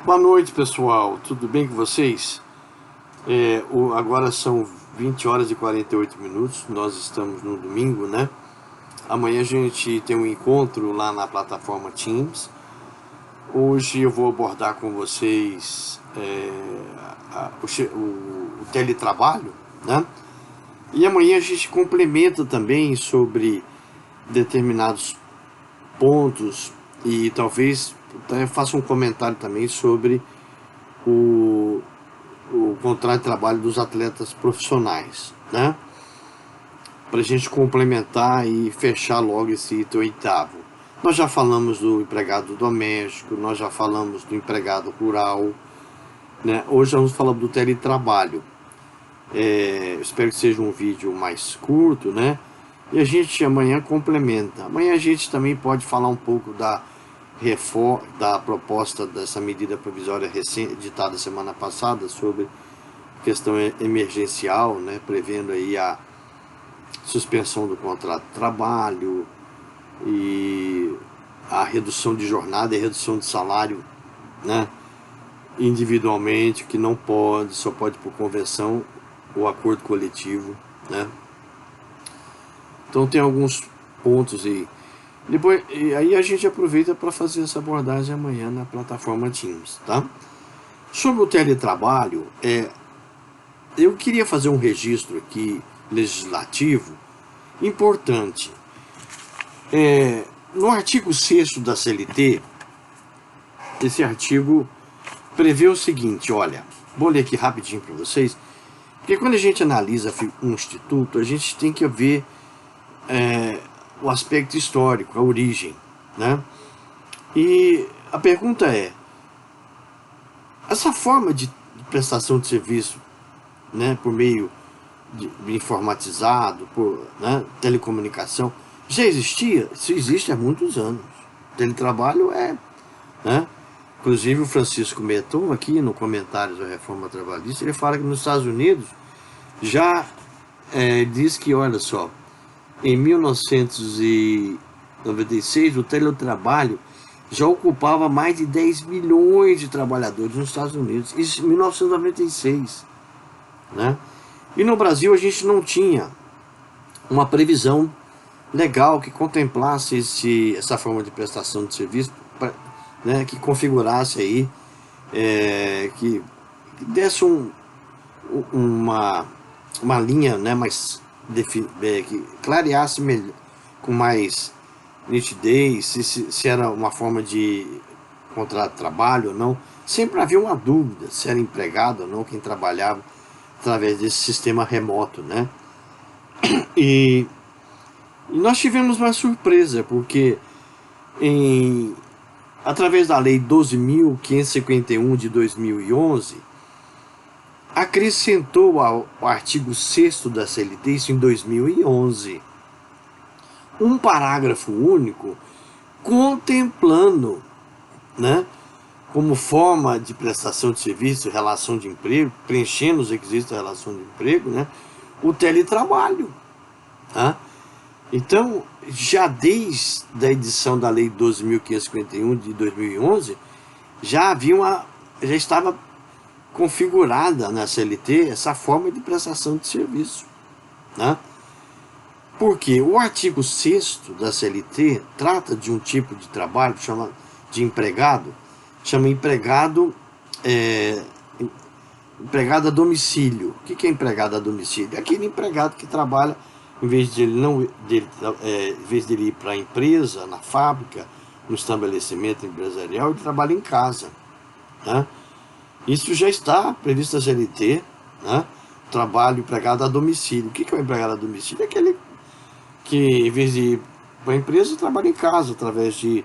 Boa noite, pessoal. Tudo bem com vocês? Agora são 20 horas e 48 minutos. Nós estamos no domingo, né? Amanhã a gente tem um encontro lá na plataforma Teams. Hoje eu vou abordar com vocês o teletrabalho, né? E amanhã a gente complementa também sobre determinados pontos e talvez faça um comentário também sobre o, o contrato de trabalho dos atletas profissionais, né? Para a gente complementar e fechar logo esse item oitavo. Nós já falamos do empregado doméstico, nós já falamos do empregado rural, né? Hoje vamos falar do teletrabalho. Espero que seja um vídeo mais curto, né? E a gente amanhã complementa. Amanhã a gente também pode falar um pouco da proposta dessa medida provisória recém-editada semana passada sobre questão emergencial, né? Prevendo aí a suspensão do contrato de trabalho e a redução de jornada e redução de salário, né? Individualmente, que não pode, só pode por convenção ou acordo coletivo, né? Então tem alguns pontos aí. Depois, e aí a gente aproveita para fazer essa abordagem amanhã na plataforma Teams, tá? Sobre o teletrabalho, eu queria fazer um registro aqui legislativo importante. No artigo 6º da CLT, esse artigo prevê o seguinte, olha, vou ler aqui rapidinho para vocês, porque quando a gente analisa um instituto, a gente tem que ver o aspecto histórico, a origem, né? E a pergunta é, essa forma de prestação de serviço, né, por meio de informatizado, por, né, telecomunicação, já existia? Isso existe há muitos anos. Teletrabalho né? Inclusive o Francisco Meton, aqui no comentário da Reforma Trabalhista, ele fala que nos Estados Unidos já diz que, olha só, em 1996 o teletrabalho já ocupava mais de 10 milhões de trabalhadores nos Estados Unidos, isso em 1996, né? E no Brasil a gente não tinha uma previsão legal que contemplasse essa forma de prestação de serviço, né, que configurasse aí, que desse uma linha, né, mais que clareasse melhor, com mais nitidez, se era uma forma de contrato de trabalho ou não. Sempre havia uma dúvida se era empregado ou não quem trabalhava através desse sistema remoto, né? E nós tivemos uma surpresa, porque através da Lei 12.551 de 2011, acrescentou ao artigo 6º da CLT, isso em 2011, um parágrafo único contemplando, né, como forma de prestação de serviço, relação de emprego, preenchendo os requisitos da relação de emprego, né, o teletrabalho, tá? Então, já desde a edição da Lei 12.551 de 2011, já estava configurada na CLT essa forma de prestação de serviço, né? Porque o artigo 6º da CLT trata de um tipo de trabalho chamado de empregado, chama empregado a domicílio. O que é empregado a domicílio? É aquele empregado que trabalha, em vez de ele ir para a empresa, na fábrica, no estabelecimento empresarial, ele trabalha em casa, né? Isso já está previsto na CLT, né? Trabalho empregado a domicílio. O que é o empregado a domicílio? É aquele que, em vez de ir para a empresa, trabalha em casa, através de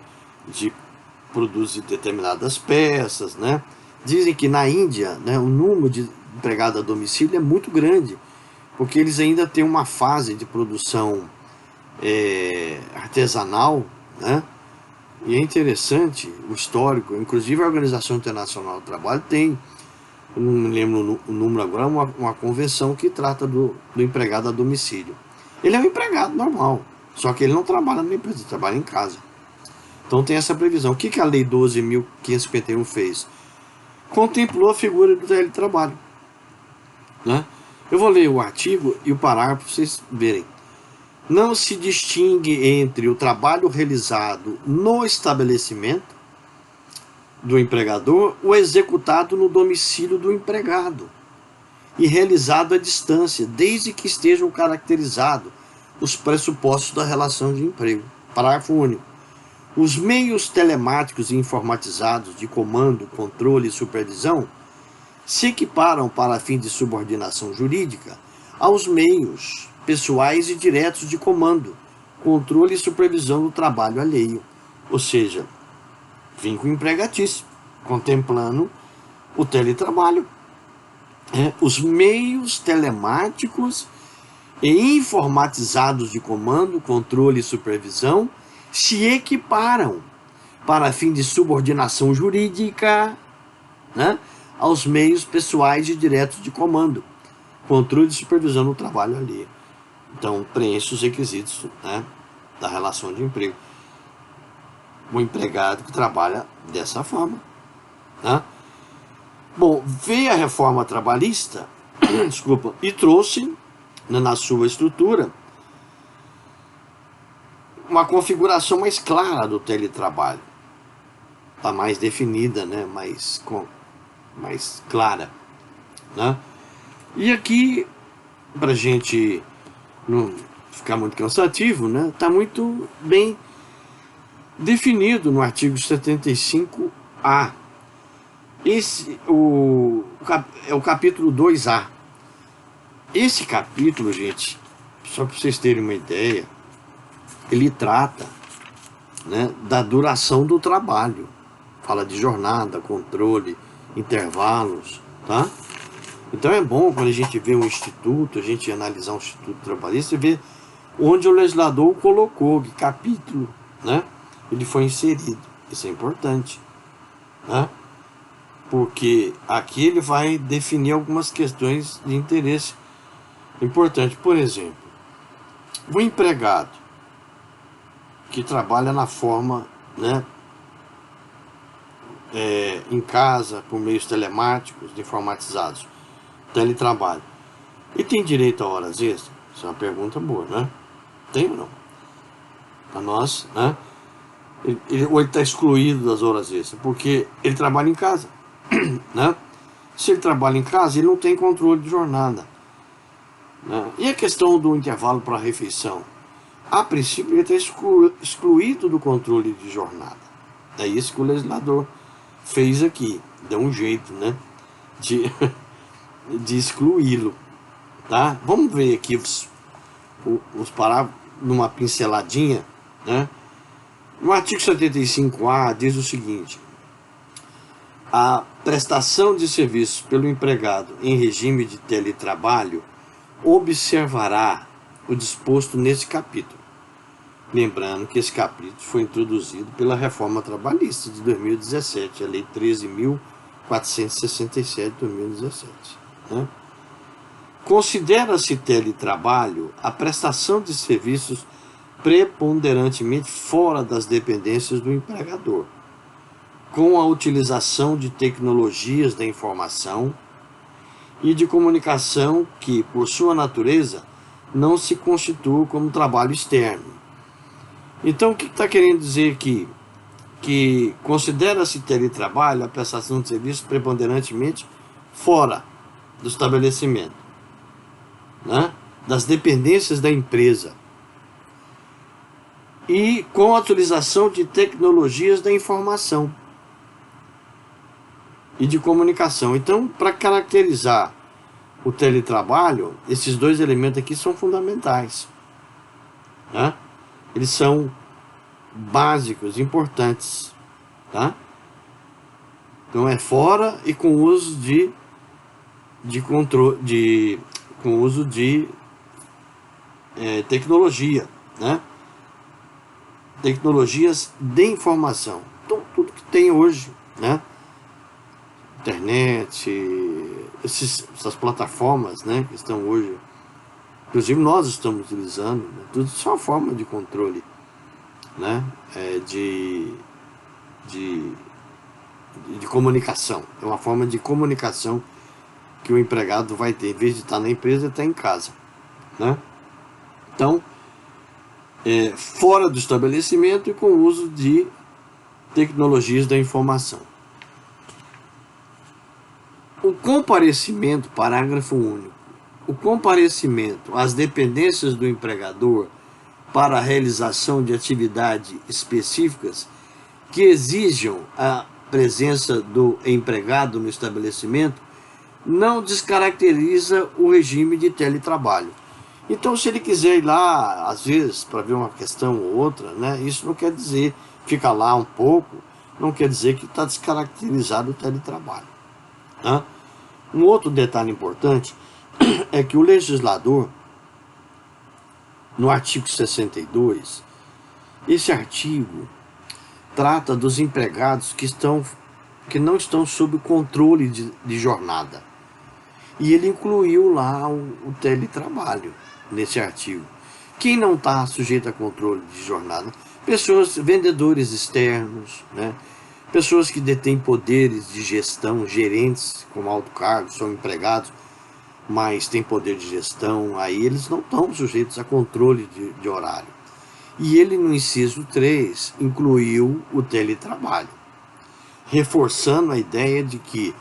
produzir determinadas peças, né? Dizem que na Índia, né, o número de empregado a domicílio é muito grande, porque eles ainda têm uma fase de produção artesanal, né? E é interessante o histórico, inclusive a Organização Internacional do Trabalho tem, eu não me lembro o número agora, uma convenção que trata do empregado a domicílio. Ele é um empregado normal, só que ele não trabalha na empresa, ele trabalha em casa. Então tem essa previsão. O que a Lei 12.551 fez? contemplou a figura do teletrabalho, né? Eu vou ler o artigo e o parágrafo para vocês verem. Não se distingue entre o trabalho realizado no estabelecimento do empregador ou executado no domicílio do empregado e realizado à distância, desde que estejam caracterizados os pressupostos da relação de emprego. Parágrafo único. Os meios telemáticos e informatizados de comando, controle e supervisão se equiparam para fim de subordinação jurídica aos meios pessoais e diretos de comando, controle e supervisão do trabalho alheio. Ou seja, vínculo empregatício, contemplando o teletrabalho. Os meios telemáticos e informatizados de comando, controle e supervisão se equiparam para fim de subordinação jurídica, né, aos meios pessoais e diretos de comando, controle e supervisão no trabalho alheio. Então, preenche os requisitos, né, da relação de emprego. O empregado que trabalha dessa forma, né? Bom, veio a reforma trabalhista, desculpa, e trouxe, né, na sua estrutura uma configuração mais clara do teletrabalho. Está mais definida, né, mais clara, né? E aqui, para a gente não ficar muito cansativo, né, está muito bem definido no artigo 75A. Esse é o capítulo 2A. Esse capítulo, gente, só para vocês terem uma ideia, ele trata, né, da duração do trabalho. Fala de jornada, controle, intervalos, tá? Então é bom quando a gente vê um instituto, a gente analisar um instituto trabalhista e ver onde o legislador colocou, que capítulo, né, ele foi inserido. Isso é importante, né? Porque aqui ele vai definir algumas questões de interesse importante. Por exemplo, o empregado que trabalha na forma, né, em casa, por meios telemáticos, informatizados, teletrabalho, e tem direito a horas extras? Isso é uma pergunta boa, né? Tem ou não? Para nós, né? Ou ele está excluído das horas extras, porque ele trabalha em casa, né? Se ele trabalha em casa, ele não tem controle de jornada, né? E a questão do intervalo para a refeição? A princípio, ele está excluído do controle de jornada. É isso que o legislador fez aqui. Deu um jeito, né, de excluí-lo, tá? Vamos ver aqui os parágrafos numa pinceladinha, né? No artigo 75A diz o seguinte: a prestação de serviços pelo empregado em regime de teletrabalho observará o disposto nesse capítulo. Lembrando que esse capítulo foi introduzido pela reforma trabalhista de 2017, a lei 13.467 de 2017. Né? Considera-se teletrabalho a prestação de serviços preponderantemente fora das dependências do empregador, com a utilização de tecnologias da informação e de comunicação que, por sua natureza, não se constituam como trabalho externo. Então, o que está querendo dizer aqui? Que considera-se teletrabalho a prestação de serviços preponderantemente fora do estabelecimento, né, das dependências da empresa, e com a utilização de tecnologias da informação e de comunicação. Então, para caracterizar o teletrabalho, esses dois elementos aqui são fundamentais, né? Eles são básicos, importantes, tá? Então é fora e com uso de controle, com uso de tecnologia, né? Tecnologias de informação. Então, tudo que tem hoje, né? Internet, essas plataformas, né, que estão hoje, inclusive nós estamos utilizando, né, tudo isso é uma forma de controle, né, de de comunicação. É uma forma de comunicação que o empregado vai ter. Em vez de estar na empresa, ele está em casa, né? Então, fora do estabelecimento e com o uso de tecnologias da informação. O comparecimento, parágrafo único. O comparecimento às dependências do empregador para a realização de atividades específicas que exijam a presença do empregado no estabelecimento não descaracteriza o regime de teletrabalho. Então, se ele quiser ir lá, às vezes, para ver uma questão ou outra, né, isso não quer dizer, fica lá um pouco, não quer dizer que está descaracterizado o teletrabalho, né? Um outro detalhe importante é que o legislador, no artigo 62, esse artigo trata dos empregados que não estão sob controle de jornada. E ele incluiu lá o teletrabalho nesse artigo. Quem não está sujeito a controle de jornada? Pessoas, vendedores externos, né? Pessoas que detêm poderes de gestão, gerentes com alto cargo, são empregados, mas têm poder de gestão, aí eles não estão sujeitos a controle de horário. E ele, no inciso 3, incluiu o teletrabalho, reforçando a ideia de que,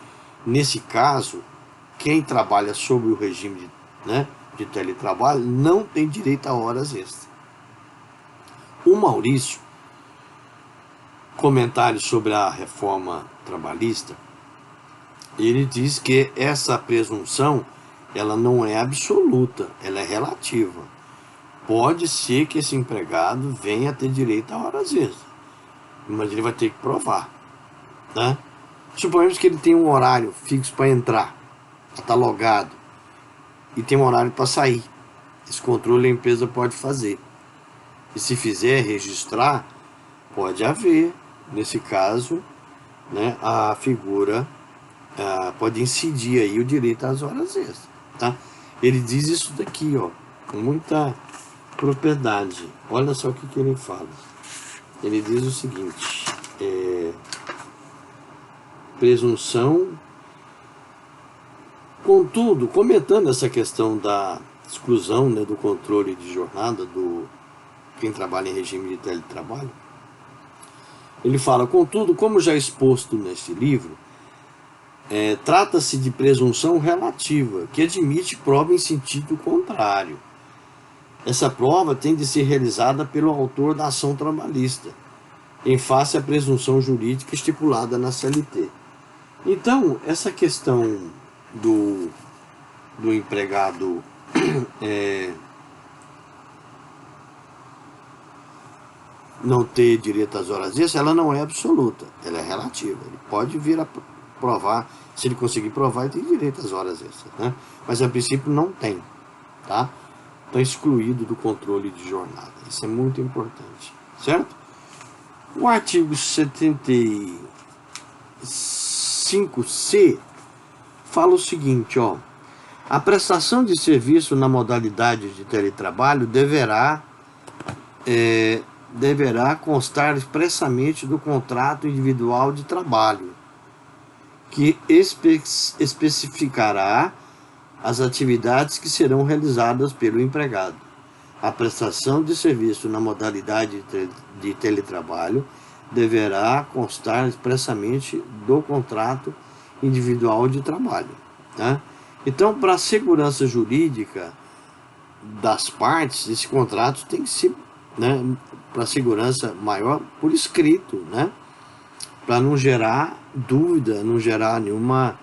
nesse caso, quem trabalha sob o regime de teletrabalho não tem direito a horas extras. O Maurício, comentário sobre a reforma trabalhista, ele diz que essa presunção ela não é absoluta, ela é relativa. Pode ser que esse empregado venha a ter direito a horas extras, mas ele vai ter que provar, né? Suponhamos que ele tem um horário fixo para entrar, está logado, e tem um horário para sair. Esse controle a empresa pode fazer. E se fizer registrar, pode haver, nesse caso, né, a figura pode incidir aí o direito às horas extras, tá? Ele diz isso daqui, ó, com muita propriedade. Olha só o que ele fala. Ele diz o seguinte: presunção. Contudo, comentando essa questão da exclusão, né, do controle de jornada do quem trabalha em regime de teletrabalho, ele fala: contudo, como já exposto neste livro, trata-se de presunção relativa, que admite prova em sentido contrário. Essa prova tem de ser realizada pelo autor da ação trabalhista, em face à presunção jurídica estipulada na CLT. Então, essa questão do empregado não ter direito às horas extras, ela não é absoluta, ela é relativa. Ele pode vir a provar, se ele conseguir provar, ele tem direito às horas extras, né? Mas a princípio não tem, tá? Está excluído do controle de jornada. Isso é muito importante, certo? O artigo 75C fala o seguinte, ó: a prestação de serviço na modalidade de teletrabalho deverá constar expressamente do contrato individual de trabalho, que especificará as atividades que serão realizadas pelo empregado. A prestação de serviço na modalidade de teletrabalho deverá constar expressamente do contrato individual de trabalho, né? Então, para a segurança jurídica das partes, esse contrato tem que ser, né, para segurança maior, por escrito, né? Para não gerar dúvida, não gerar nenhuma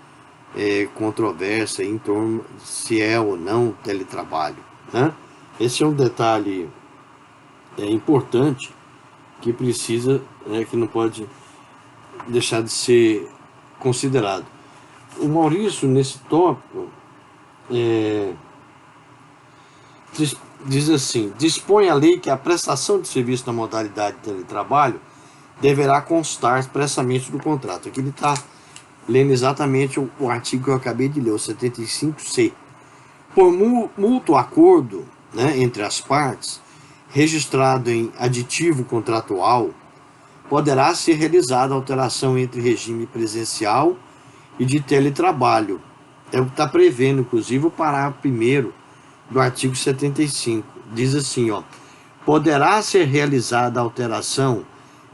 controvérsia em torno se é ou não teletrabalho, né? Esse é um detalhe importante que precisa, que não pode deixar de ser considerado. O Maurício, nesse tópico, diz assim: dispõe a lei que a prestação de serviço na modalidade de teletrabalho deverá constar expressamente do contrato. Aqui ele está lendo exatamente o artigo que eu acabei de ler, o 75C. Por mútuo acordo, né, entre as partes, registrado em aditivo contratual, poderá ser realizada alteração entre regime presencial e de teletrabalho. É o que está prevendo, inclusive, o parágrafo 1º do artigo 75. Diz assim, ó, poderá ser realizada alteração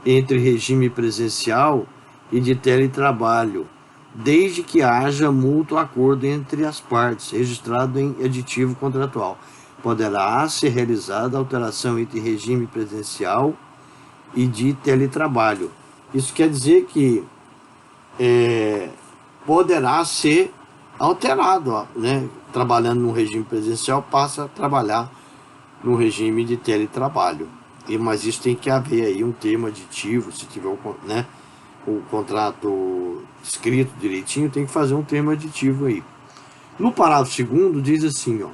entre regime presencial e de teletrabalho, desde que haja mútuo acordo entre as partes, registrado em aditivo contratual. Poderá ser realizada alteração entre regime presencial e de teletrabalho. Isso quer dizer que poderá ser alterado, ó, né? Trabalhando no regime presencial, passa a trabalhar no regime de teletrabalho. Mas isso tem que haver aí um termo aditivo, se tiver né, o contrato escrito direitinho, tem que fazer um termo aditivo aí. No parágrafo 2º diz assim, ó,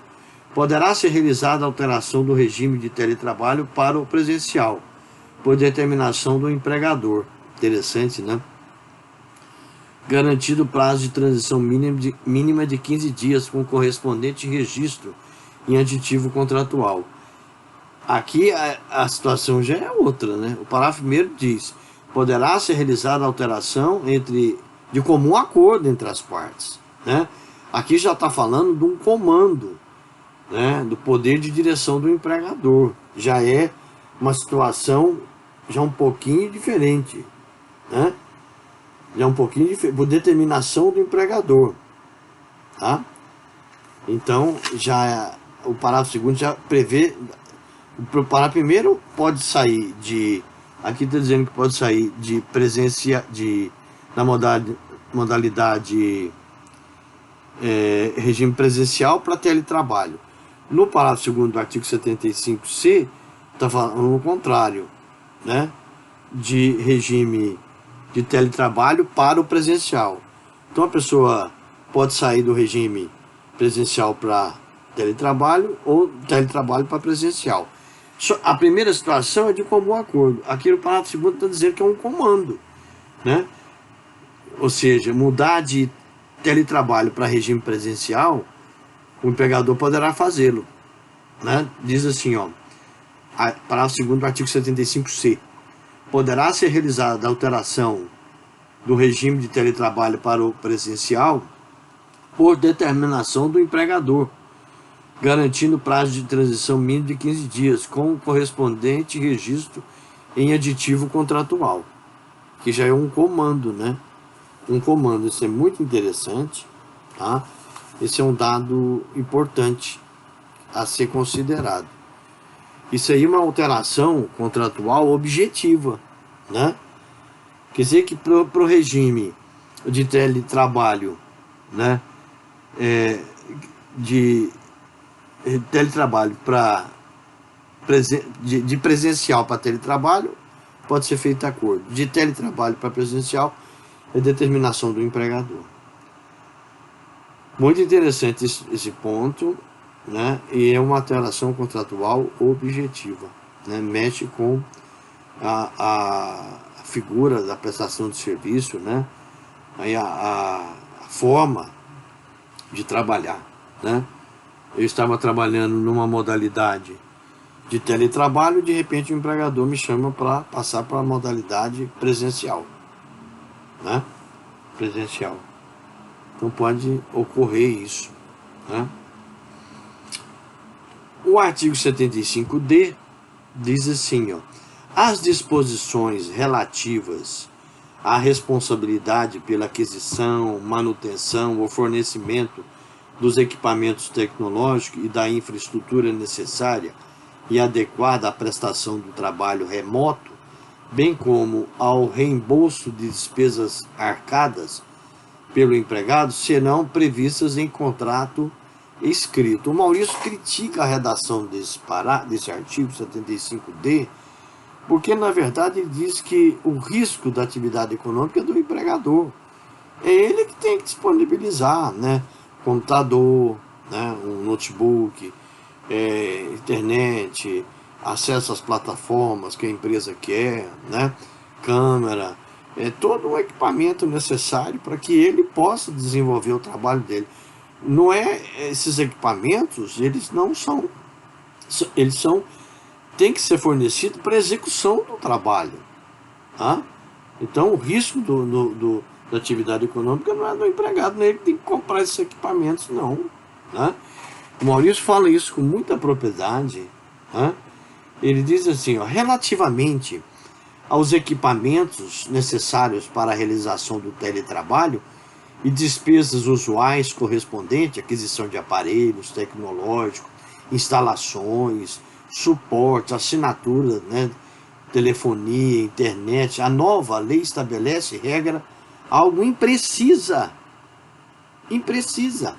poderá ser realizada alteração do regime de teletrabalho para o presencial, por determinação do empregador. Interessante, né? Garantido prazo de transição mínima de 15 dias, com correspondente registro em aditivo contratual. Aqui a situação já é outra, né? O parágrafo 1º diz, poderá ser realizada alteração de comum acordo entre as partes, né? Aqui já está falando de um comando, né? Do poder de direção do empregador. Já é uma situação já um pouquinho diferente, né? Já um pouquinho diferente, por determinação do empregador, tá? Então, o parágrafo 2º já prevê. O parágrafo 1º pode sair de. Aqui está dizendo que pode sair de presença na modalidade regime presencial para teletrabalho. No parágrafo 2º do artigo 75C, está falando o contrário, né? De regime de teletrabalho para o presencial. Então a pessoa pode sair do regime presencial para teletrabalho ou teletrabalho para presencial. A primeira situação é de comum acordo. Aqui no parágrafo 2º está dizendo que é um comando, né? Ou seja, mudar de teletrabalho para regime presencial, o empregador poderá fazê-lo, né? Diz assim, ó, parágrafo 2º do artigo 75C. Poderá ser realizada a alteração do regime de teletrabalho para o presencial por determinação do empregador, garantindo prazo de transição mínimo de 15 dias, com correspondente registro em aditivo contratual, que já é um comando, né? Um comando, isso é muito interessante, tá? Esse é um dado importante a ser considerado. Isso aí é uma alteração contratual objetiva, né? Quer dizer que para o regime de teletrabalho, né? De teletrabalho de presencial para teletrabalho, pode ser feito acordo. De teletrabalho para presencial, é determinação do empregador. Muito interessante esse ponto, né? E é uma alteração contratual objetiva, né? Mexe com a figura da prestação de serviço, né? Aí a forma de trabalhar, né? Eu estava trabalhando numa modalidade de teletrabalho, de repente o empregador me chama para passar para a modalidade presencial, né? Presencial. Então pode ocorrer isso, né? O artigo 75D diz assim, ó, as disposições relativas à responsabilidade pela aquisição, manutenção ou fornecimento dos equipamentos tecnológicos e da infraestrutura necessária e adequada à prestação do trabalho remoto, bem como ao reembolso de despesas arcadas pelo empregado, serão previstas em contrato escrito. O Maurício critica a redação desse artigo 75D, porque na verdade ele diz que o risco da atividade econômica é do empregador. É ele que tem que disponibilizar, né? Computador, né? Um notebook, internet, acesso às plataformas que a empresa quer, né? Câmera, todo o equipamento necessário para que ele possa desenvolver o trabalho dele. Não é esses equipamentos, eles não são, eles são, tem que ser fornecidos para execução do trabalho, Tá? Então o risco da atividade econômica não é do empregado, não é ele que tem que comprar esses equipamentos, não. Tá? O Maurício fala isso com muita propriedade. Tá? Ele diz assim, ó, relativamente aos equipamentos necessários para a realização do teletrabalho e despesas usuais correspondentes, aquisição de aparelhos tecnológicos, instalações, suporte, assinatura, né, telefonia, internet, a nova lei estabelece regra algo imprecisa. Imprecisa.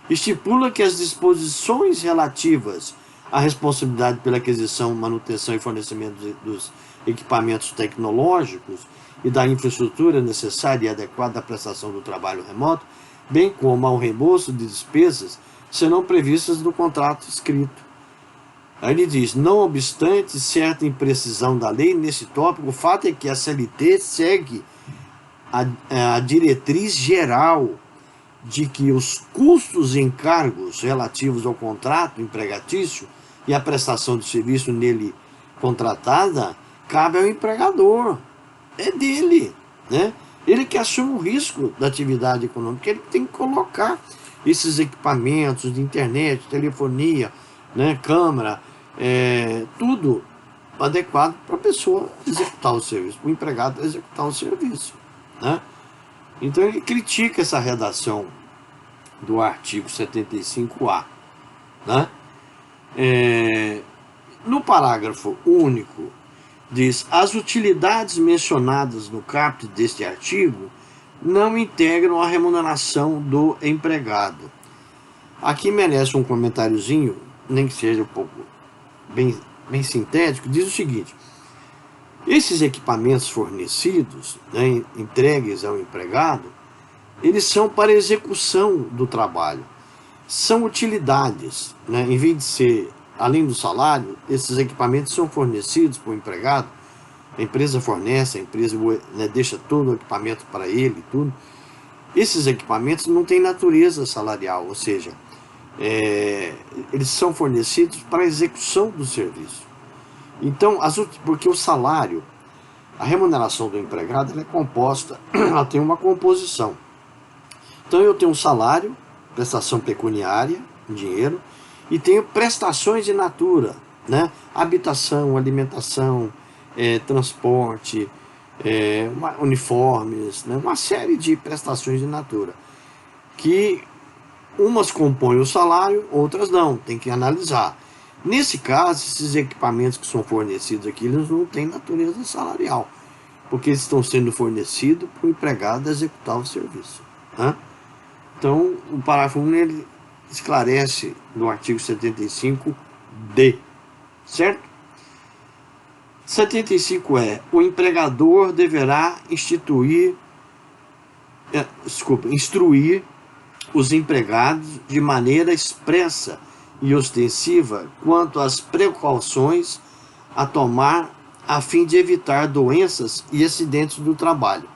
Estipula que as disposições relativas à responsabilidade pela aquisição, manutenção e fornecimento dos equipamentos tecnológicos e da infraestrutura necessária e adequada à prestação do trabalho remoto, bem como ao reembolso de despesas, serão previstas no contrato escrito. Aí ele diz, não obstante certa imprecisão da lei nesse tópico, o fato é que a CLT segue a diretriz geral de que os custos e encargos relativos ao contrato empregatício e à prestação de serviço nele contratada cabe ao empregador. É dele, né? Ele que assume o risco da atividade econômica, ele tem que colocar esses equipamentos de internet, telefonia, né, câmera, tudo adequado para a pessoa executar o serviço, para o empregado executar o serviço, né? Então ele critica essa redação do artigo 75A, né? No parágrafo único diz, as utilidades mencionadas no caput deste artigo não integram a remuneração do empregado. Aqui merece um comentáriozinho, nem que seja um pouco bem sintético, diz o seguinte, esses equipamentos fornecidos, né, entregues ao empregado, eles são para execução do trabalho, são utilidades, né, em vez de ser, além do salário, esses equipamentos são fornecidos para o empregado, a empresa fornece, a empresa, né, deixa todo o equipamento para ele e tudo. Esses equipamentos não têm natureza salarial, ou seja, eles são fornecidos para a execução do serviço. Então, porque o salário, a remuneração do empregado, ela é composta, ela tem uma composição. Então eu tenho um salário, prestação pecuniária, dinheiro, e tenho prestações de natura, né? Habitação, alimentação, transporte, uniformes, né? Uma série de prestações de natura, que umas compõem o salário, outras não, tem que analisar. Nesse caso, esses equipamentos que são fornecidos aqui, eles não têm natureza salarial, porque eles estão sendo fornecidos para o empregado executar o serviço, né? Então, o parágrafo 1 ele esclarece no artigo 75D, certo? 75 o empregador deverá instruir os empregados de maneira expressa e ostensiva quanto às precauções a tomar a fim de evitar doenças e acidentes do trabalho,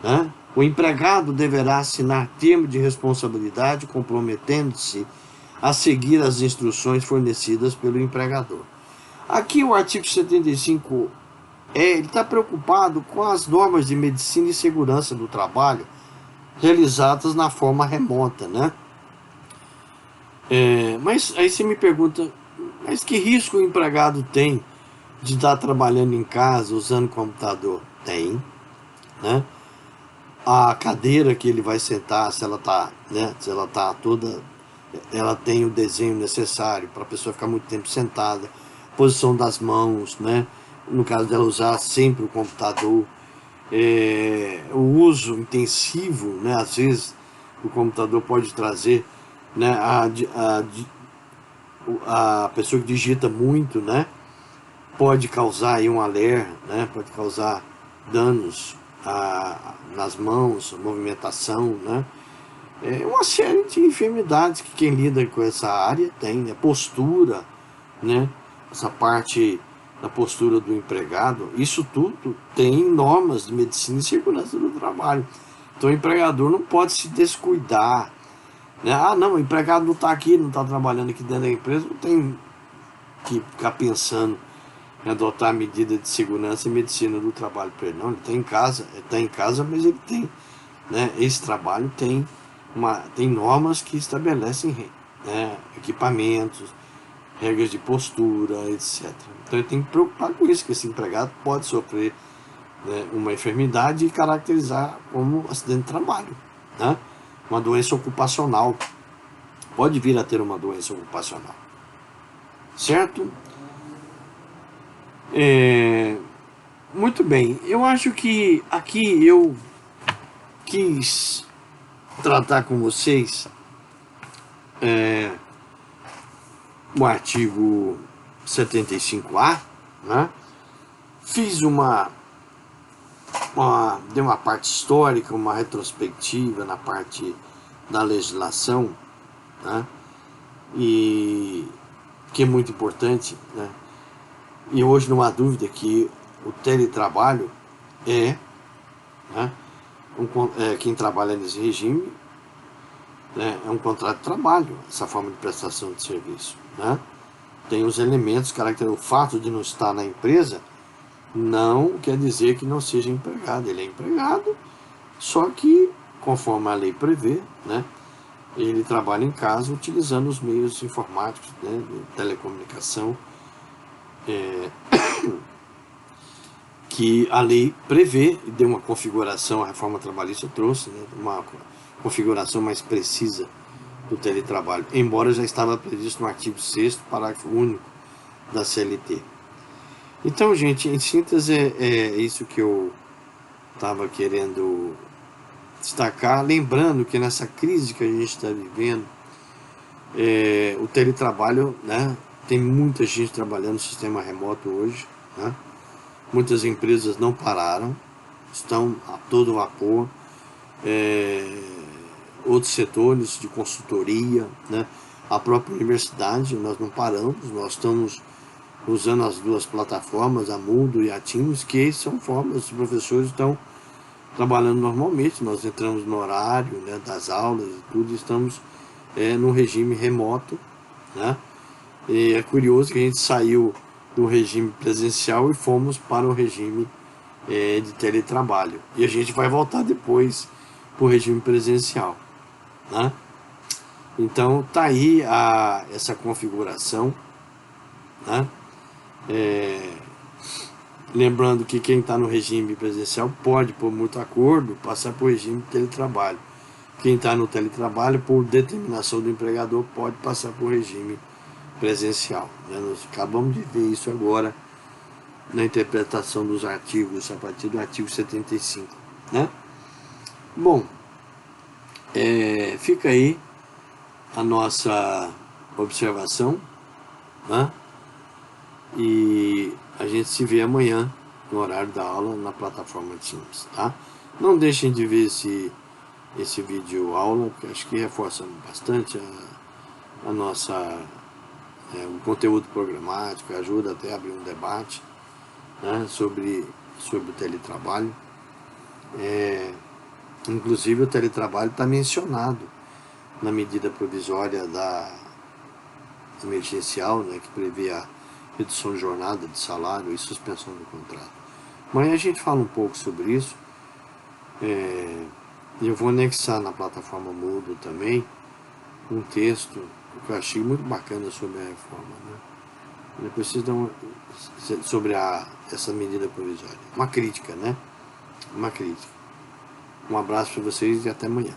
né? O empregado deverá assinar termo de responsabilidade comprometendo-se a seguir as instruções fornecidas pelo empregador. Aqui o artigo 75 ele está preocupado com as normas de medicina e segurança do trabalho realizadas na forma remota, né? Mas aí você me pergunta, mas que risco o empregado tem de estar trabalhando em casa usando computador? Tem, né? A cadeira que ele vai sentar, se ela está, né, se ela está toda, ela tem o desenho necessário para a pessoa ficar muito tempo sentada, posição das mãos, né, no caso dela usar sempre o computador, o uso intensivo, né, às vezes o computador pode trazer, né, a pessoa que digita muito, né, pode causar aí um alerta, né, pode causar danos nas mãos, movimentação, né? Uma série de enfermidades que quem lida com essa área tem, né? Postura, né? Essa parte da postura do empregado, isso tudo tem normas de medicina e segurança do trabalho. Então o empregador não pode se descuidar, né? Ah, não, o empregado não está aqui, não está trabalhando aqui dentro da empresa, não tem que ficar pensando adotar medida de segurança e medicina do trabalho para ele. Não, ele está em casa, mas ele tem, né, esse trabalho tem normas que estabelecem, né, equipamentos, regras de postura, etc. Então ele tem que preocupar com isso, que esse empregado pode sofrer, né, uma enfermidade e caracterizar como acidente de trabalho, né? Uma doença ocupacional. Pode vir a ter uma doença ocupacional. Certo? Muito bem. Eu acho que aqui eu quis tratar com vocês o artigo 75A, né? Fiz dei uma parte histórica, uma retrospectiva na parte da legislação, né? E que é muito importante, né? E hoje não há dúvida que o teletrabalho né, quem trabalha nesse regime, né, é um contrato de trabalho, essa forma de prestação de serviço, né? Tem os elementos, o fato de não estar na empresa não quer dizer que não seja empregado. Ele é empregado, só que, conforme a lei prevê, né, ele trabalha em casa utilizando os meios informáticos, né, de telecomunicação, que a lei prevê e deu uma configuração, a reforma trabalhista trouxe, né, uma configuração mais precisa do teletrabalho, embora já estava previsto no artigo 6º, parágrafo único da CLT. Então, gente, em síntese, é isso que eu estava querendo destacar, lembrando que nessa crise que a gente está vivendo, o teletrabalho, né, tem muita gente trabalhando no sistema remoto hoje, né? Muitas empresas não pararam, estão a todo vapor, outros setores de consultoria, né? A própria universidade, nós não paramos, nós estamos usando as duas plataformas, a Moodle e a Teams, que são formas, os professores estão trabalhando normalmente, nós entramos no horário, né, das aulas e tudo, estamos no regime remoto, né? E é curioso que a gente saiu do regime presencial e fomos para o regime de teletrabalho. E a gente vai voltar depois para o regime presencial, né? Então tá aí essa configuração, né? Lembrando que quem está no regime presencial pode, por mútuo acordo, passar para o regime de teletrabalho. Quem está no teletrabalho, por determinação do empregador, pode passar para o regime presencial, né? Nós acabamos de ver isso agora na interpretação dos artigos, a partir do artigo 75, né? Bom, fica aí a nossa observação, né? E a gente se vê amanhã no horário da aula na plataforma Teams, tá? Não deixem de ver esse vídeo aula, porque acho que reforça bastante a nossa o conteúdo programático, ajuda até a abrir um debate, né, sobre o teletrabalho. Inclusive o teletrabalho está mencionado na medida provisória da emergencial, né, que prevê a redução de jornada, de salário e suspensão do contrato. Amanhã a gente fala um pouco sobre isso. Eu vou anexar na plataforma Moodle também um texto que eu achei muito bacana sobre a reforma, né? Depois vocês dão sobre essa medida provisória. Uma crítica, né? Uma crítica. Um abraço para vocês e até amanhã.